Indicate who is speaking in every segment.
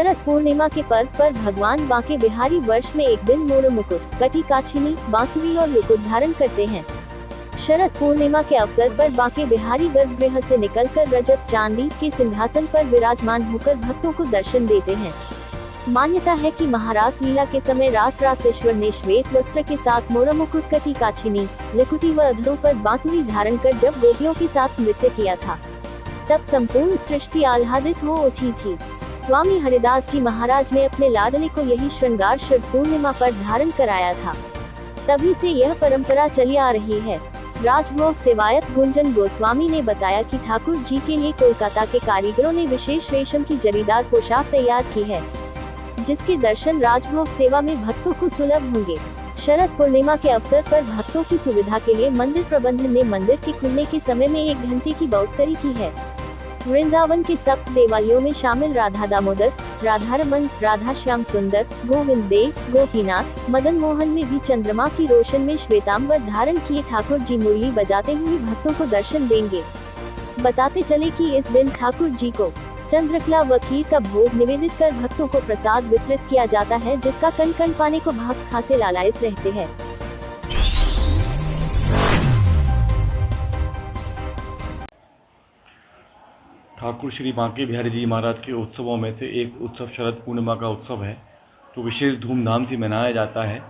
Speaker 1: शरद पूर्णिमा के पर्व पर भगवान बांके बिहारी वर्ष में एक दिन मोर मुकुट, कटी काछिनी, बांसुरी और मुकुट धारण करते हैं। शरद पूर्णिमा के अवसर पर बांके बिहारी गर्भगृह से निकलकर रजत चांदी के सिंहासन पर विराजमान होकर भक्तों को दर्शन देते हैं। मान्यता है कि महारास लीला के समय रासेश्वर ने श्वेत वस्त्र के साथ मोर मुकुट, कटी काछिनी, लकुटी व अधरों पर बांसुरी धारण कर जब गोपियों के साथ नृत्य किया था, तब संपूर्ण सृष्टि आह्लादित हो उठी थी। स्वामी हरिदास जी महाराज ने अपने लाडले को यही श्रृंगार शरद पूर्णिमा पर धारण कराया था। तभी से यह परंपरा चली आ रही है। राजभोग सेवायत गुंजन गोस्वामी ने बताया कि ठाकुर जी के लिए कोलकाता के कारीगरों ने विशेष रेशम की जरीदार पोशाक तैयार की है, जिसके दर्शन राजभोग सेवा में भक्तों को सुलभ होंगे। शरद पूर्णिमा के अवसर पर भक्तों की सुविधा के लिए मंदिर प्रबंधन ने मंदिर के खुलने के समय में 1 घंटे की बढ़ोतरी की है। वृंदावन के सप्त देवालयों में शामिल राधा दामोदर, राधा रमन, राधा श्याम सुंदर, गोविंद देव, गोपीनाथ, मदन मोहन में भी चंद्रमा की रोशन में श्वेतांबर धारण किए ठाकुर जी मुरली बजाते हुए भक्तों को दर्शन देंगे। बताते चले कि इस दिन ठाकुर जी को चंद्रकला व खीर का भोग निवेदित कर भक्तों को प्रसाद वितरित किया जाता है, जिसका कण कण पाने को भक्त खासे लालायित रहते हैं।
Speaker 2: ठाकुर श्री बांके बिहारी जी महाराज के उत्सवों में से एक उत्सव शरद पूर्णिमा का उत्सव है, जो विशेष धूमधाम से मनाया जाता है।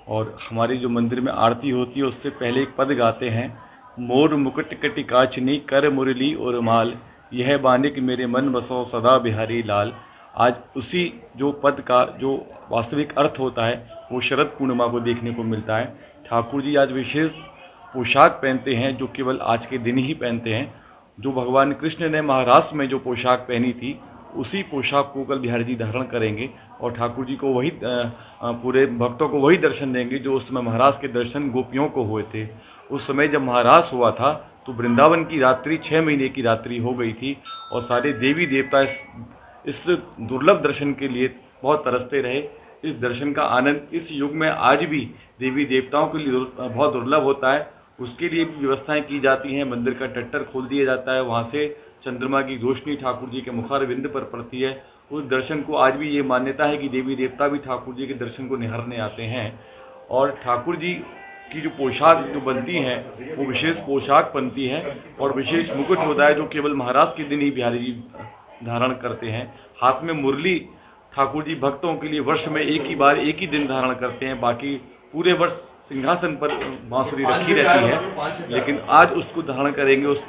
Speaker 2: और हमारे जो मंदिर में आरती होती है उससे पहले एक पद गाते हैं, मोर मुकुट कटी काचनी, कर मुरली और माल, यह बानिक मेरे मन बसो सदा बिहारी लाल। आज उसी जो पद का जो वास्तविक अर्थ होता है वो शरद पूर्णिमा को देखने को मिलता है। ठाकुर जी आज विशेष पोशाक पहनते हैं, जो केवल आज के दिन ही पहनते हैं। जो भगवान कृष्ण ने महारास में जो पोशाक पहनी थी, उसी पोशाक को कल बिहारी जी धारण करेंगे और ठाकुर जी को वही पूरे भक्तों को वही दर्शन देंगे जो उस समय महारास के दर्शन गोपियों को हुए थे। उस समय जब महारास हुआ था तो वृंदावन की रात्रि 6 महीने की रात्रि हो गई थी और सारे देवी देवता इस दुर्लभ दर्शन के लिए बहुत तरसते रहे। इस दर्शन का आनंद इस युग में आज भी देवी देवताओं के लिए बहुत दुर्लभ होता है। उसके लिए भी व्यवस्थाएं की जाती हैं। मंदिर का टट्टर खोल दिया जाता है, वहाँ से चंद्रमा की रोशनी ठाकुर जी के मुखारविंद पर पड़ती है। उस दर्शन को आज भी ये मान्यता है कि देवी देवता भी ठाकुर जी के दर्शन को निहारने आते हैं। और ठाकुर जी की जो पोशाक जो बनती है वो विशेष पोशाक बनती है और विशेष मुकुट होता है, जो केवल महाराज के दिन ही बिहारी जी धारण करते हैं। हाथ में मुरली ठाकुर जी भक्तों के लिए वर्ष में एक ही दिन धारण करते हैं, बाकी पूरे वर्ष सिंहासन पर बांसुरी रखी रहती है। लेकिन आज उसको धारण करेंगे। उस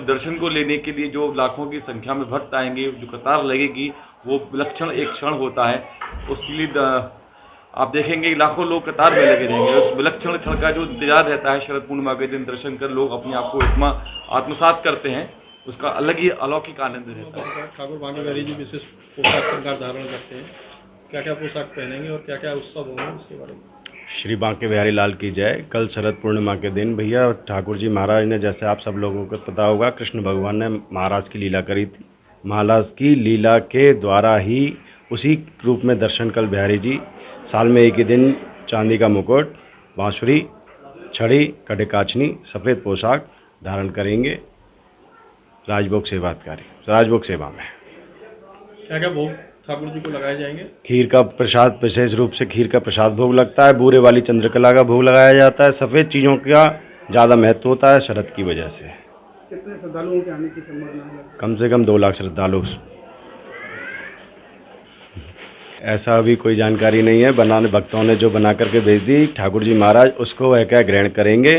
Speaker 2: दर्शन को लेने के लिए जो लाखों की संख्या में भक्त आएंगे, जो कतार लगेगी, वो विलक्षण एक क्षण होता है। उसके लिए आप देखेंगे लाखों लोग कतार में लगे रहेंगे। उस विलक्षण क्षण का जो इंतजार रहता है, शरद पूर्णिमा के दिन दर्शन कर लोग अपने आप को आत्मसात करते हैं, उसका अलग ही अलौकिक आनंद रहता है।
Speaker 3: ठाकुर बांके बिहारी जी विशेष पोशाक श्रृंगार धारण करते हैं, क्या क्या पोशाक पहनेंगे और क्या क्या उत्सव होंगे उसके बारे में?
Speaker 4: श्री बांके बिहारी लाल की जय। कल शरद पूर्णिमा के दिन भैया ठाकुर जी महाराज ने, जैसे आप सब लोगों को पता होगा, कृष्ण भगवान ने महाराज की लीला करी थी। महाराज की लीला के द्वारा ही उसी रूप में दर्शन कल बिहारी जी साल में एक ही दिन चांदी का मुकुट, बांसुरी, छड़ी, कटे काछनी, सफ़ेद पोशाक धारण करेंगे राजभोग सेवा में।
Speaker 3: क्या क्या भोग ठाकुर जी को लगाए जाएंगे?
Speaker 4: खीर का प्रसाद, विशेष रूप से खीर का प्रसाद भोग लगता है। बूरे वाली चंद्रकला का भोग लगाया जाता है। सफ़ेद चीज़ों का ज़्यादा महत्व होता है शरद की वजह से।
Speaker 3: कितने श्रद्धालुओं के आने की संभावना है?
Speaker 4: कम से कम 2 लाख श्रद्धालु। ऐसा अभी कोई जानकारी नहीं है। भक्तों ने जो बना करके भेज दी, ठाकुर जी महाराज उसको वह क्या ग्रहण करेंगे।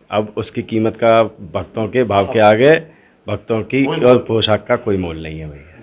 Speaker 4: अब उसकी कीमत का भक्तों के भाव के आगे भक्तों की और पोशाक का कोई मोल नहीं है भैया।